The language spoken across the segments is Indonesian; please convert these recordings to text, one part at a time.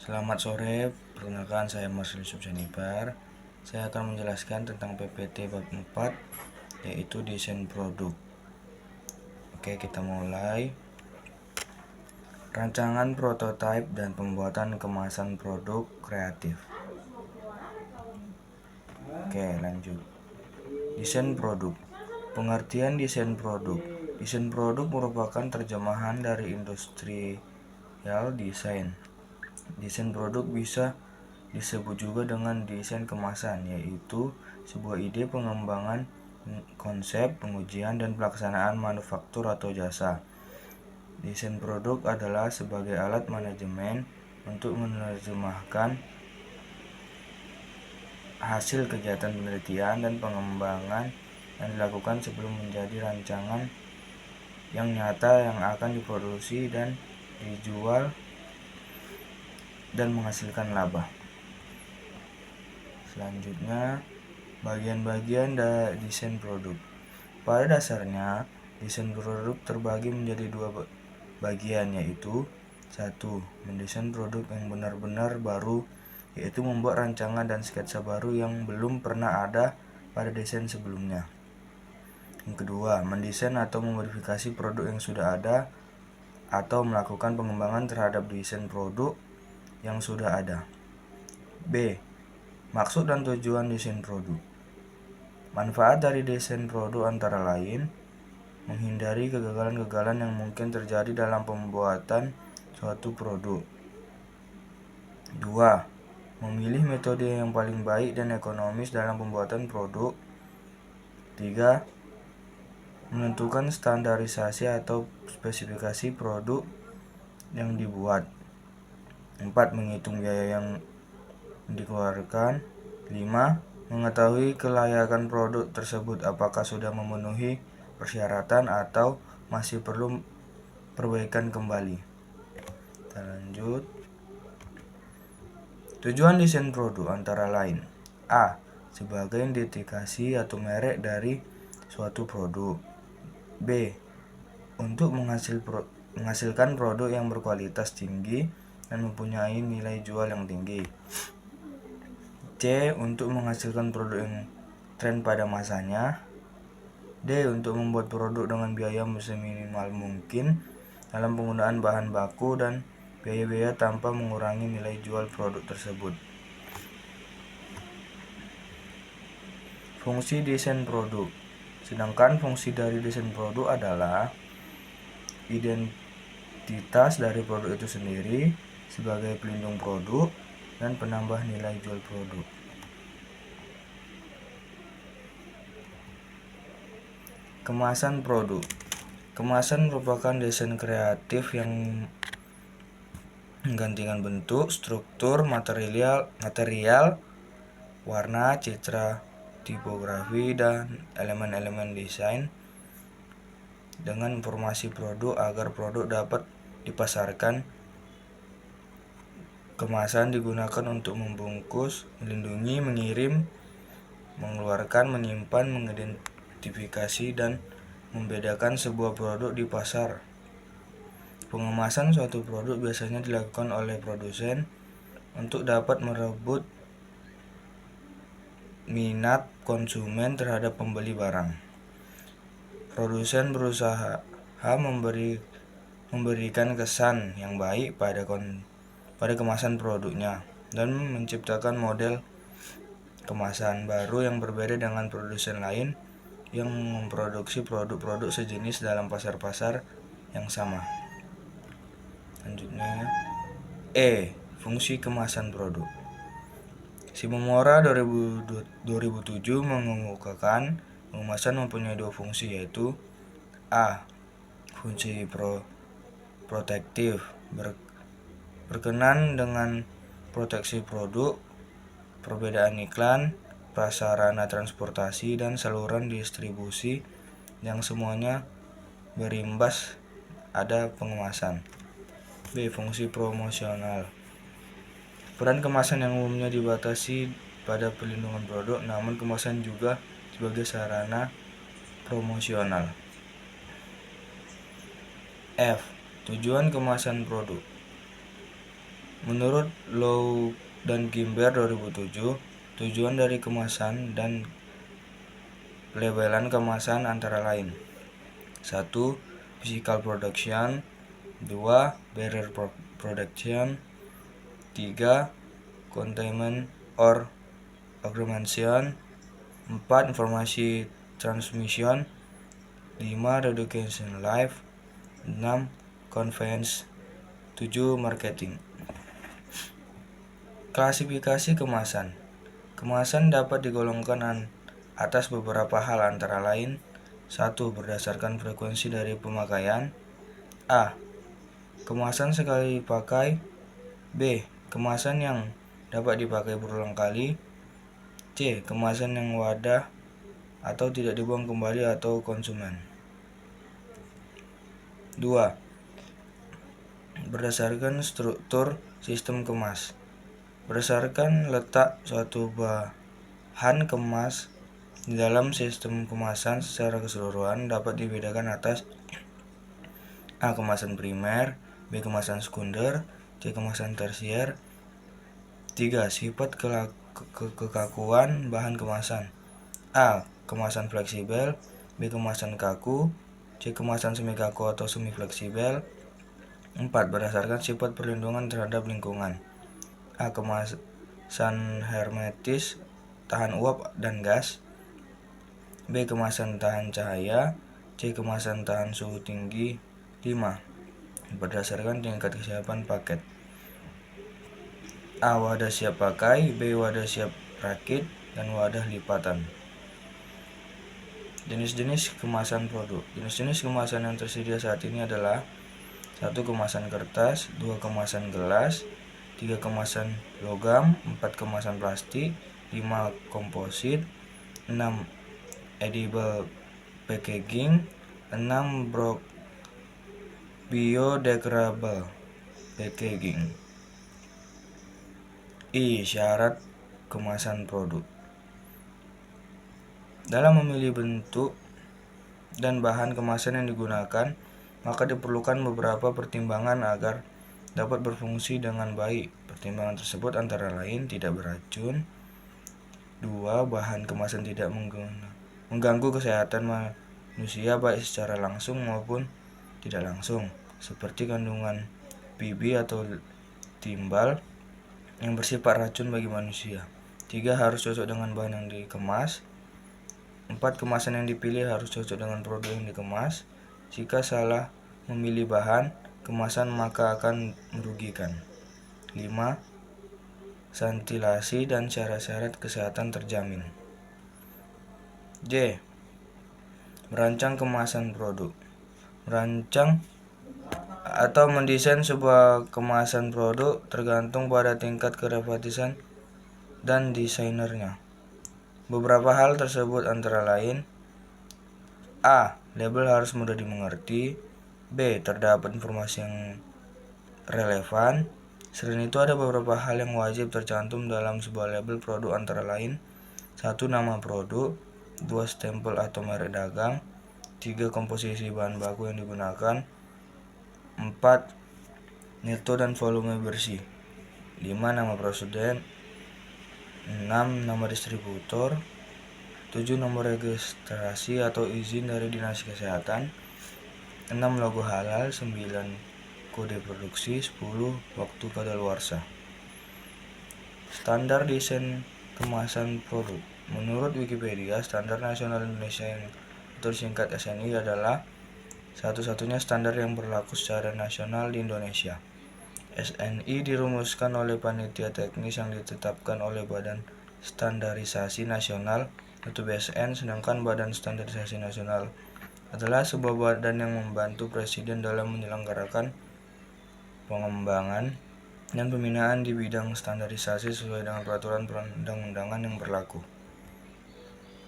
Selamat sore, perkenalkan saya Marcel Subsanipar. Saya akan menjelaskan tentang PPT bab 4, yaitu desain produk. Oke, kita mulai. Rancangan prototipe dan pembuatan kemasan produk kreatif. Oke, lanjut. Desain produk. Pengertian desain produk. Desain produk merupakan terjemahan dari industrial design. Desain produk bisa disebut juga dengan desain kemasan, yaitu sebuah ide pengembangan konsep, pengujian, dan pelaksanaan manufaktur atau jasa. Desain produk adalah sebagai alat manajemen untuk menerjemahkan hasil kegiatan penelitian dan pengembangan yang dilakukan sebelum menjadi rancangan yang nyata yang akan diproduksi dan dijual dan menghasilkan laba. Selanjutnya, bagian-bagian desain produk. Pada dasarnya, desain produk terbagi menjadi dua bagian, yaitu 1. Mendesain produk yang benar-benar baru, yaitu membuat rancangan dan sketsa baru yang belum pernah ada pada desain sebelumnya. Yang kedua, mendesain atau memodifikasi produk yang sudah ada atau melakukan pengembangan terhadap desain produk yang sudah ada. B. Maksud dan tujuan desain produk. Manfaat dari desain produk antara lain menghindari kegagalan-kegagalan yang mungkin terjadi dalam pembuatan suatu produk. 2. Memilih metode yang paling baik dan ekonomis dalam pembuatan produk. 3. Menentukan standarisasi atau spesifikasi produk yang dibuat. 4. Menghitung biaya yang dikeluarkan. 5. Mengetahui kelayakan produk tersebut, apakah sudah memenuhi persyaratan atau masih perlu perbaikan kembali. Kita lanjut. Tujuan desain produk antara lain: A. Sebagai identifikasi atau merek dari suatu produk. B. Untuk menghasilkan produk yang berkualitas tinggi dan mempunyai nilai jual yang tinggi. C. Untuk menghasilkan produk yang tren pada masanya. D. Untuk membuat produk dengan biaya seminimal mungkin dalam penggunaan bahan baku dan biaya-biaya tanpa mengurangi nilai jual produk tersebut. Fungsi desain produk. Sedangkan fungsi dari desain produk adalah identitas dari produk itu sendiri sebagai pelindung produk dan penambah nilai jual produk. Kemasan produk. Kemasan merupakan desain kreatif yang menggantikan bentuk, struktur, material, warna, citra, tipografi, dan elemen-elemen desain dengan informasi produk agar produk dapat dipasarkan. Kemasan digunakan untuk membungkus, melindungi, mengirim, mengeluarkan, menyimpan, mengidentifikasi, dan membedakan sebuah produk di pasar. Pengemasan suatu produk biasanya dilakukan oleh produsen untuk dapat merebut minat konsumen terhadap pembeli barang. Produsen berusaha memberikan kesan yang baik pada kemasan produknya dan menciptakan model kemasan baru yang berbeda dengan produsen lain yang memproduksi produk-produk sejenis dalam pasar-pasar yang sama. Selanjutnya, fungsi kemasan produk. Shimomura 2007 mengemukakan pengemasan mempunyai dua fungsi, yaitu A. Fungsi protektif, berkenan dengan proteksi produk, perbedaan iklan, prasarana transportasi, dan saluran distribusi yang semuanya berimbas ada pengemasan. B. Fungsi promosional. Peran kemasan yang umumnya dibatasi pada pelindungan produk, namun kemasan juga sebagai sarana promosional. F. Tujuan kemasan produk. Menurut Low dan Kimber 2007, tujuan dari kemasan dan pelabelan kemasan antara lain: 1. Physical production, 2. Barrier protection, 3. Containment or augmentation, 4. Informasi transmission, 5. Reduction life, 6. Convenience, 7. Marketing. Klasifikasi kemasan. Kemasan dapat digolongkan atas beberapa hal antara lain: 1. Berdasarkan frekuensi dari pemakaian. A. Kemasan sekali pakai. B. Kemasan yang dapat dipakai berulang kali. C. Kemasan yang wadah atau tidak dibuang kembali atau konsumen. 2. Berdasarkan struktur sistem kemas. Berdasarkan letak suatu bahan kemas di dalam sistem kemasan secara keseluruhan dapat dibedakan atas: A. Kemasan primer, B. Kemasan sekunder, C. Kemasan tersier. 3. Sifat kekakuan bahan kemasan. A. Kemasan fleksibel, B. Kemasan kaku, C. Kemasan semi kaku atau semi fleksibel. 4. Berdasarkan sifat perlindungan terhadap lingkungan. A. Kemasan hermetis, tahan uap dan gas, B. Kemasan tahan cahaya, C. Kemasan tahan suhu tinggi. 5. Berdasarkan tingkat kesiapan paket. A. Wadah siap pakai, B. Wadah siap rakit, dan wadah lipatan. Jenis-jenis kemasan produk. Jenis-jenis kemasan yang tersedia saat ini adalah: 1. Kemasan kertas, 2. Kemasan gelas, 3. Kemasan logam, 4. Kemasan plastik, 5. Komposit, 6. Edible packaging, 6. Biodegradable packaging. I. Syarat kemasan produk. Dalam memilih bentuk dan bahan kemasan yang digunakan, maka diperlukan beberapa pertimbangan agar dapat berfungsi dengan baik. Pertimbangan tersebut antara lain: tidak beracun, 2. Bahan kemasan tidak mengganggu kesehatan manusia baik secara langsung maupun tidak langsung, seperti kandungan PB atau timbal yang bersifat racun bagi manusia. 3. Harus cocok dengan bahan yang dikemas. 4. Kemasan yang dipilih harus cocok dengan produk yang dikemas. Jika salah memilih bahan kemasan maka akan merugikan. 5. Santilasi dan syarat-syarat kesehatan terjamin. J. Merancang kemasan produk. Merancang atau mendesain sebuah kemasan produk tergantung pada tingkat kreativitas dan desainernya. Beberapa hal tersebut antara lain: A. Label harus mudah dimengerti, B. Terdapat informasi yang relevan. Selain itu ada beberapa hal yang wajib tercantum dalam sebuah label produk antara lain: 1. Nama produk, 2. Stempel atau merek dagang, 3. Komposisi bahan baku yang digunakan, 4. Neto dan volume bersih, 5. Nama produsen, 6. Nama distributor, 7. Nomor registrasi atau izin dari Dinas Kesehatan, 6. Logo halal, 9. Kode produksi, 10. Waktu kadaluarsa. Standar desain kemasan produk. Menurut Wikipedia, Standar Nasional Indonesia yang atau disingkat SNI adalah satu-satunya standar yang berlaku secara nasional di Indonesia. SNI dirumuskan oleh panitia teknis yang ditetapkan oleh Badan Standarisasi Nasional atau BSN, sedangkan Badan Standarisasi Nasional adalah sebuah badan yang membantu Presiden dalam menyelenggarakan pengembangan dan pembinaan di bidang standarisasi sesuai dengan peraturan perundang-undangan yang berlaku.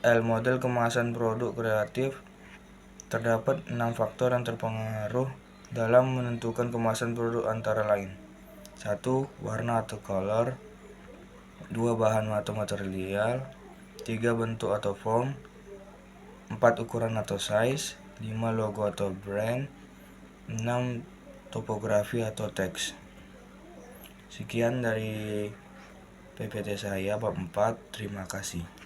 L. Model kemasan produk kreatif. Terdapat 6 faktor yang terpengaruh dalam menentukan kemasan produk antara lain: 1. Warna atau color, 2. Bahan atau material, 3. Bentuk atau form, 4. Ukuran atau size, 5. Logo atau brand, 6. Topografi atau teks. Sekian dari PPT saya bab 4. Terima kasih.